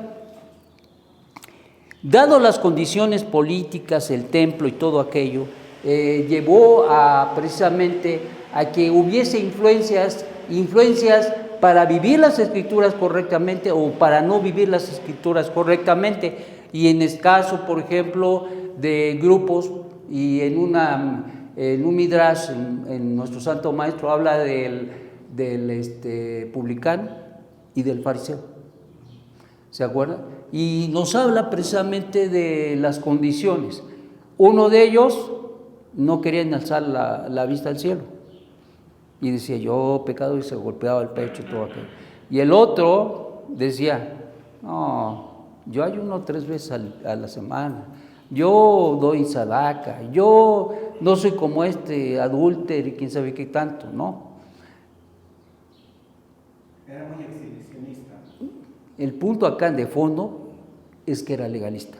Speaker 1: Dado las condiciones políticas, el templo y todo aquello, llevó precisamente a que hubiese influencias para vivir las escrituras correctamente o para no vivir las escrituras correctamente. Y en el caso, por ejemplo, de grupos, y en un midrash, en nuestro Santo Maestro habla del publicano y del fariseo, ¿se acuerdan? Y nos habla precisamente de las condiciones. Uno de ellos no quería alzar la vista al cielo y decía, yo pecado, y se golpeaba el pecho y todo aquello. Y el otro decía, no, yo ayuno 3 veces a la semana, yo doy sadaca, yo no soy como adúltero y quién sabe qué tanto, ¿no?
Speaker 4: Era muy exhibicionista.
Speaker 1: El punto acá de fondo es que era legalista,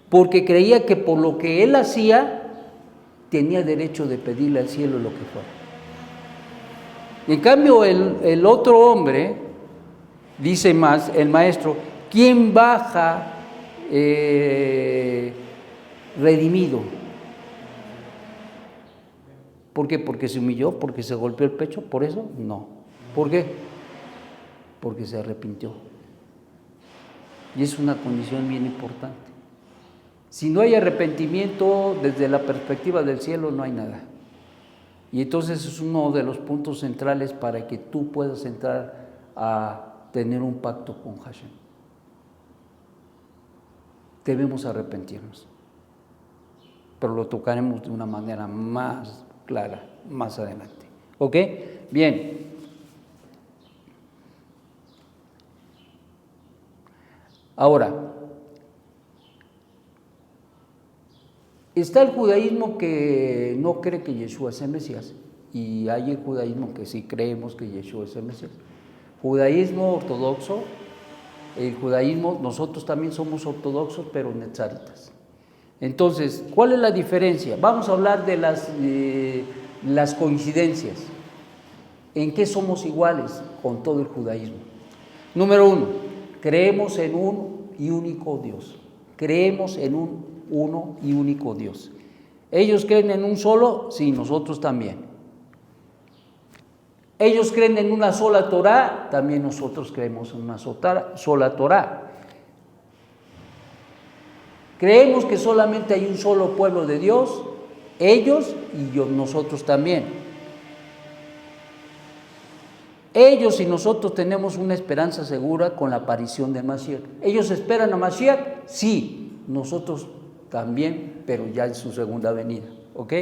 Speaker 1: porque creía que por lo que él hacía tenía derecho de pedirle al cielo lo que fuera. En cambio el otro hombre, dice más el maestro, ¿quién baja redimido? ¿Por qué? ¿Porque se humilló? ¿Porque se golpeó el pecho? ¿Por eso? No. ¿Por qué? Porque se arrepintió. Y es una condición bien importante. Si no hay arrepentimiento, desde la perspectiva del cielo no hay nada. Y entonces es uno de los puntos centrales para que tú puedas entrar a tener un pacto con Hashem. Debemos arrepentirnos, pero lo tocaremos de una manera más clara más adelante. ¿Ok? Bien. Ahora, está el judaísmo que no cree que Yeshua es el Mesías, y hay el judaísmo que sí creemos que Yeshua es el Mesías. Judaísmo ortodoxo, el judaísmo, nosotros también somos ortodoxos, pero netzaritas. Entonces, ¿cuál es la diferencia? Vamos a hablar de las coincidencias. ¿En qué somos iguales con todo el judaísmo? Número 1, creemos en un y único Dios. Creemos en un uno y único Dios. ¿Ellos creen en un solo? Sí, nosotros también. ¿Ellos creen en una sola Torá? También nosotros creemos en una sola Torá. ¿Creemos que solamente hay un solo pueblo de Dios? Ellos y nosotros también. Ellos y nosotros tenemos una esperanza segura con la aparición de Mashiach. ¿Ellos esperan a Mashiach? Sí, nosotros también, pero ya en su segunda venida, ¿ok?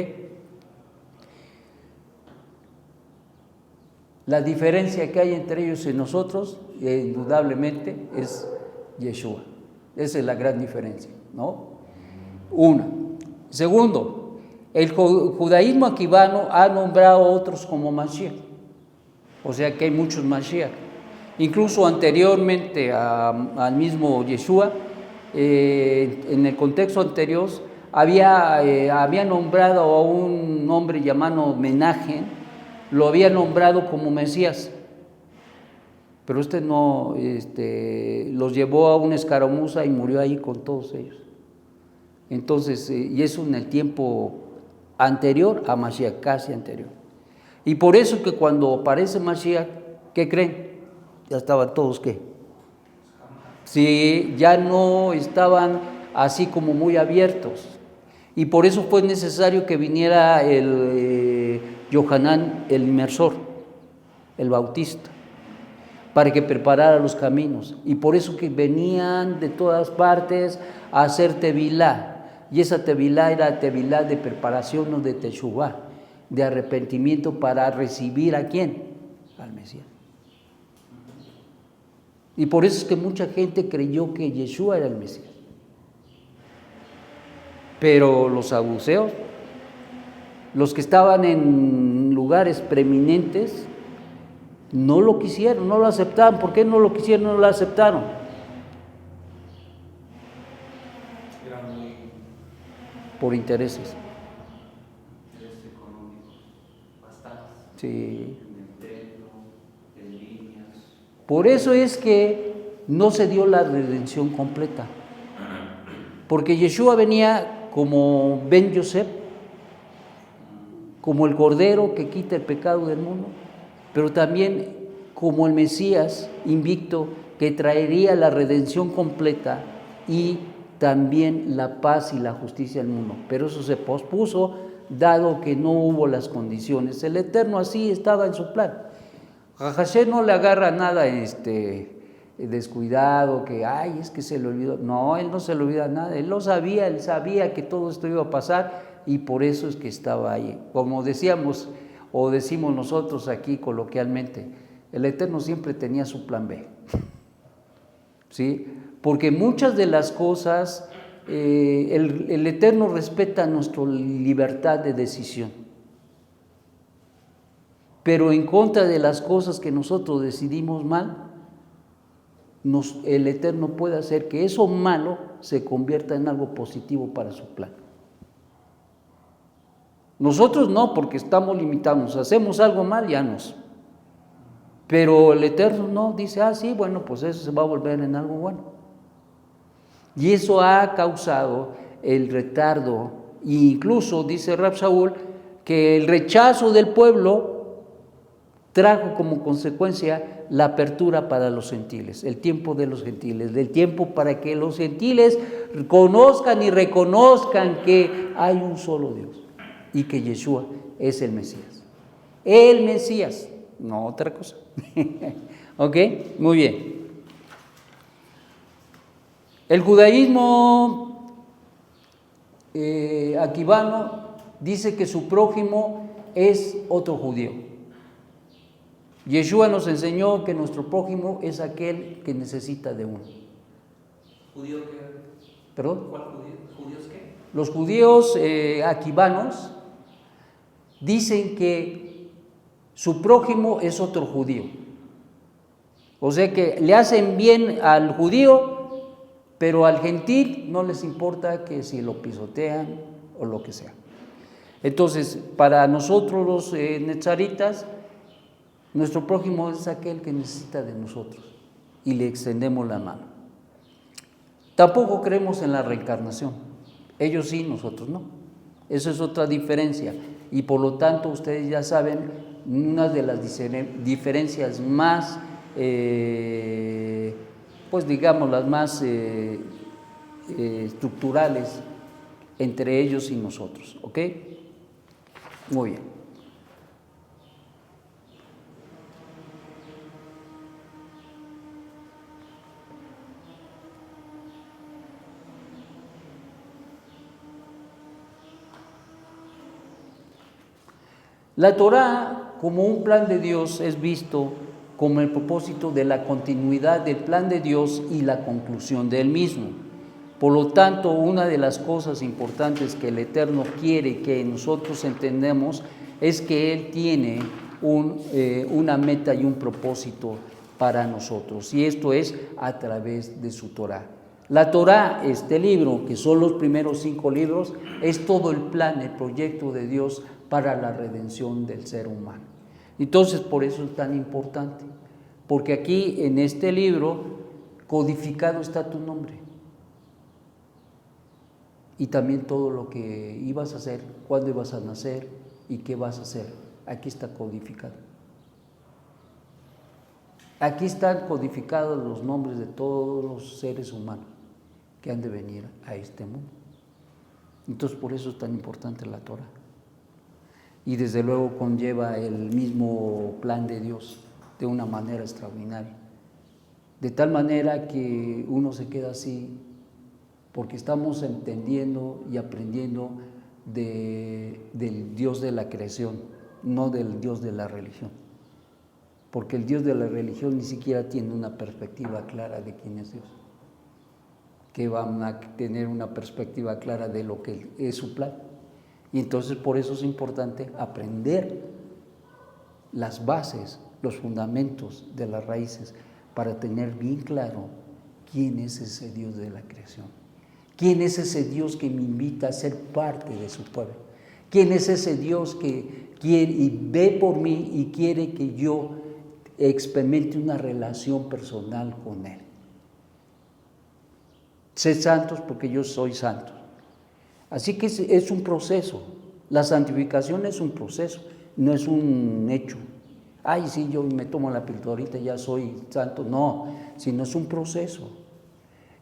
Speaker 1: La diferencia que hay entre ellos y nosotros, indudablemente, es Yeshua. Esa es la gran diferencia, ¿no? Una. Segundo, el judaísmo aquibano ha nombrado a otros como Mashiach. O sea que hay muchos Mashiach. Incluso anteriormente al mismo Yeshua, en el contexto anterior, había nombrado a un hombre llamado Menahem, lo había nombrado como Mesías. Pero no, los llevó a una escaramuza y murió ahí con todos ellos. Entonces, y eso en el tiempo anterior a Mashiach, casi anterior. Y por eso que cuando aparece Mashiach, ¿qué creen? Ya estaban todos, ¿qué? Sí, ya no estaban así como muy abiertos. Y por eso fue necesario que viniera el Yohanan, el inmersor, el bautista, para que preparara los caminos. Y por eso que venían de todas partes a hacer tevilá. Y esa tevilá era tevilá de preparación o de teshuvá, de arrepentimiento para recibir ¿a quién? Al Mesías. Y por eso es que mucha gente creyó que Yeshua era el Mesías. Pero los saduceos, los que estaban en lugares preeminentes, no lo quisieron, no lo aceptaron. ¿Por qué no lo quisieron, no lo aceptaron? Por intereses.
Speaker 3: Intereses económicos, bastantes.
Speaker 1: Sí.
Speaker 3: En el templo, en líneas.
Speaker 1: Por eso es que no se dio la redención completa. Porque Yeshua venía como Ben Yosef, como el Cordero que quita el pecado del mundo, pero también como el Mesías invicto que traería la redención completa y también la paz y la justicia al mundo. Pero eso se pospuso dado que no hubo las condiciones. El Eterno así estaba en su plan. A Hashem no le agarra nada descuidado, que ay, es que se le olvidó. No, él no se le olvida nada, él lo sabía, él sabía que todo esto iba a pasar y por eso es que estaba ahí. Como decíamos o decimos nosotros aquí coloquialmente, el Eterno siempre tenía su plan B. ¿Sí? Porque muchas de las cosas, el Eterno respeta nuestra libertad de decisión. Pero en contra de las cosas que nosotros decidimos mal, el Eterno puede hacer que eso malo se convierta en algo positivo para su plan. Nosotros no, porque estamos limitados, hacemos algo mal, ya nos. Pero el Eterno no, dice, sí, bueno, pues eso se va a volver en algo bueno. Y eso ha causado el retardo, e incluso dice Rab Shaul, que el rechazo del pueblo trajo como consecuencia la apertura para los gentiles, el tiempo de los gentiles, del tiempo para que los gentiles conozcan y reconozcan que hay un solo Dios y que Yeshua es el Mesías. El Mesías, no otra cosa. ¿Ok? Muy bien. El judaísmo aquibano dice que su prójimo es otro judío. Yeshua nos enseñó que nuestro prójimo es aquel que necesita de uno.
Speaker 2: ¿Judío qué?
Speaker 1: ¿Perdón?
Speaker 2: ¿Cuál judío? ¿Judíos qué?
Speaker 1: Los judíos aquivanos dicen que su prójimo es otro judío. O sea que le hacen bien al judío, pero al gentil no les importa que si lo pisotean o lo que sea. Entonces, para nosotros los netzaritas, nuestro prójimo es aquel que necesita de nosotros y le extendemos la mano. Tampoco creemos en la reencarnación. Ellos sí, nosotros no. Esa es otra diferencia. Y por lo tanto, ustedes ya saben, una de las diferencias más, pues digamos, las más estructurales entre ellos y nosotros. ¿Ok? Muy bien. La Torá, como un plan de Dios, es visto como el propósito de la continuidad del plan de Dios y la conclusión del mismo. Por lo tanto, una de las cosas importantes que el Eterno quiere que nosotros entendamos es que Él tiene una meta y un propósito para nosotros, y esto es a través de su Torá. La Torá, este libro, que son los primeros 5 libros, es todo el plan, el proyecto de Dios para la redención del ser humano. Entonces, por eso es tan importante, porque aquí en este libro codificado está tu nombre y también todo lo que ibas a hacer, cuándo ibas a nacer y qué vas a hacer. Aquí está codificado. Aquí están codificados los nombres de todos los seres humanos que han de venir a este mundo. Entonces, por eso es tan importante la Torá. Y desde luego conlleva el mismo plan de Dios de una manera extraordinaria. De tal manera que uno se queda así, porque estamos entendiendo y aprendiendo del Dios de la creación, no del Dios de la religión. Porque el Dios de la religión ni siquiera tiene una perspectiva clara de quién es Dios. Que van a tener una perspectiva clara de lo que es su plan. Y entonces por eso es importante aprender las bases, los fundamentos de las raíces, para tener bien claro quién es ese Dios de la creación. ¿Quién es ese Dios que me invita a ser parte de su pueblo? ¿Quién es ese Dios que quiere y ve por mí y quiere que yo experimente una relación personal con Él? Sed santos porque yo soy santo. Así que es un proceso. La santificación es un proceso, no es un hecho. Ay, sí, yo me tomo la pildorita, ya soy santo. No, sino es un proceso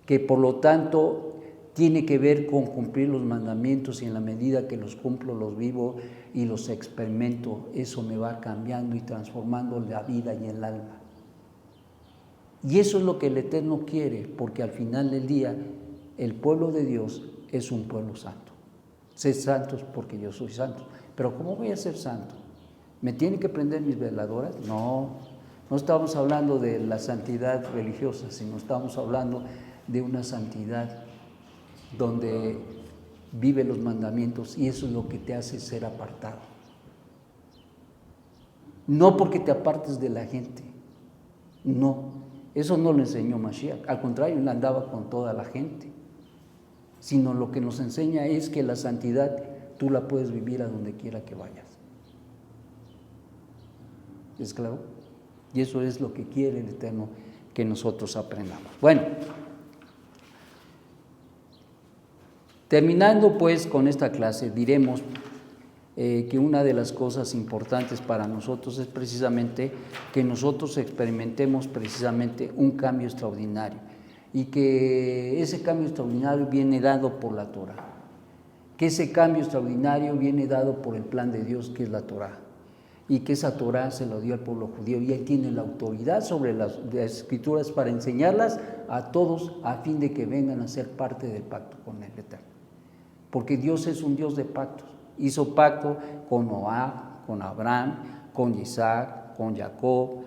Speaker 1: que por lo tanto tiene que ver con cumplir los mandamientos, y en la medida que los cumplo, los vivo y los experimento, eso me va cambiando y transformando la vida y el alma. Y eso es lo que el Eterno quiere, porque al final del día el pueblo de Dios es un pueblo santo. Sed santos porque yo soy santo. Pero ¿cómo voy a ser santo? ¿Me tienen que prender mis veladoras? No estamos hablando de la santidad religiosa, sino estamos hablando de una santidad donde vive los mandamientos, y eso es lo que te hace ser apartado. No porque te apartes de la gente, no, eso no lo enseñó Mashiach, al contrario, él andaba con toda la gente, sino lo que nos enseña es que la santidad tú la puedes vivir a donde quiera que vayas. ¿Es claro? Y eso es lo que quiere el Eterno que nosotros aprendamos. Bueno, terminando pues con esta clase, diremos que una de las cosas importantes para nosotros es precisamente que nosotros experimentemos precisamente un cambio extraordinario, y que ese cambio extraordinario viene dado por la Torá, que ese cambio extraordinario viene dado por el plan de Dios, que es la Torá, y que esa Torá se lo dio al pueblo judío, y Él tiene la autoridad sobre las escrituras para enseñarlas a todos, a fin de que vengan a ser parte del pacto con el Eterno. Porque Dios es un Dios de pactos. Hizo pacto con Noah, con Abraham, con Isaac, con Jacob,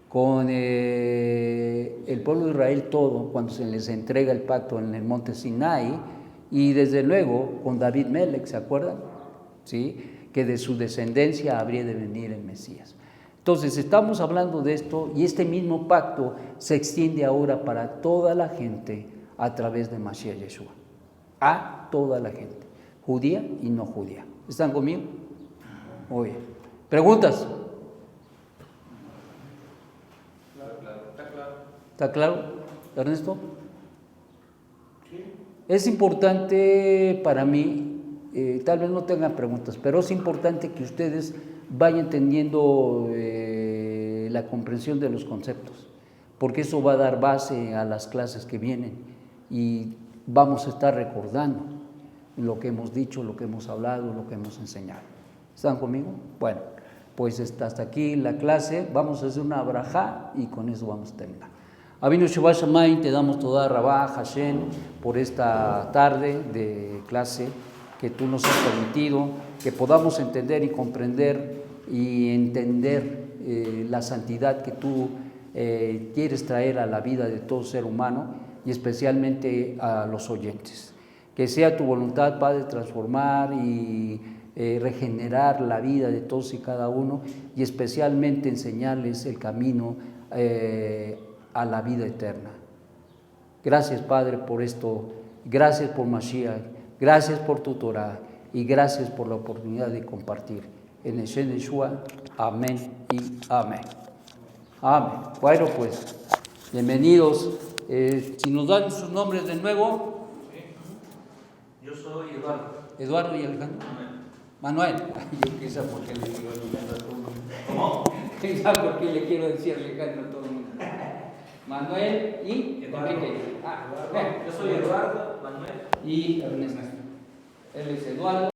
Speaker 1: con el pueblo de Israel todo, cuando se les entrega el pacto en el monte Sinai, y desde luego con David Melech, ¿se acuerdan? ¿Sí? Que de su descendencia habría de venir el Mesías. Entonces estamos hablando de esto, y este mismo pacto se extiende ahora para toda la gente a través de Mashiach Yeshua. A toda la gente, judía y no judía. ¿Están conmigo? Muy bien. ¿Preguntas? ¿Está claro, Ernesto? Sí. Es importante para mí, tal vez no tengan preguntas, pero es importante que ustedes vayan entendiendo la comprensión de los conceptos, porque eso va a dar base a las clases que vienen, y vamos a estar recordando lo que hemos dicho, lo que hemos hablado, lo que hemos enseñado. ¿Están conmigo? Bueno, pues hasta aquí la clase. Vamos a hacer una brajá y con eso vamos a terminar. Avinu Shabbat Shamayim, te damos toda Rabá Hashem por esta tarde de clase. que tú nos has permitido, que podamos entender y comprender y entender la santidad que tú quieres traer a la vida de todo ser humano y especialmente a los oyentes. Que sea tu voluntad, Padre, transformar y regenerar la vida de todos y cada uno y especialmente enseñarles el camino a la vida eterna. Gracias, Padre, por esto. Gracias por Mashiach. Gracias por tu Torah. Y gracias por la oportunidad de compartir. En el Shem de Yeshua. Amén y amén. Amén. Bueno, pues, bienvenidos. Si nos dan sus nombres de nuevo.
Speaker 3: Yo soy Eduardo.
Speaker 1: Eduardo y Alejandro. Manuel. Yo quizá porque le digo Alejandro a todo el mundo.
Speaker 3: ¿Cómo?
Speaker 1: Quizá porque le quiero decir Alejandro a todo el mundo. Manuel y
Speaker 3: Eduardo.
Speaker 1: Enrique.
Speaker 3: Yo soy Eduardo, Manuel
Speaker 1: y Ernesto. Él es Eduardo.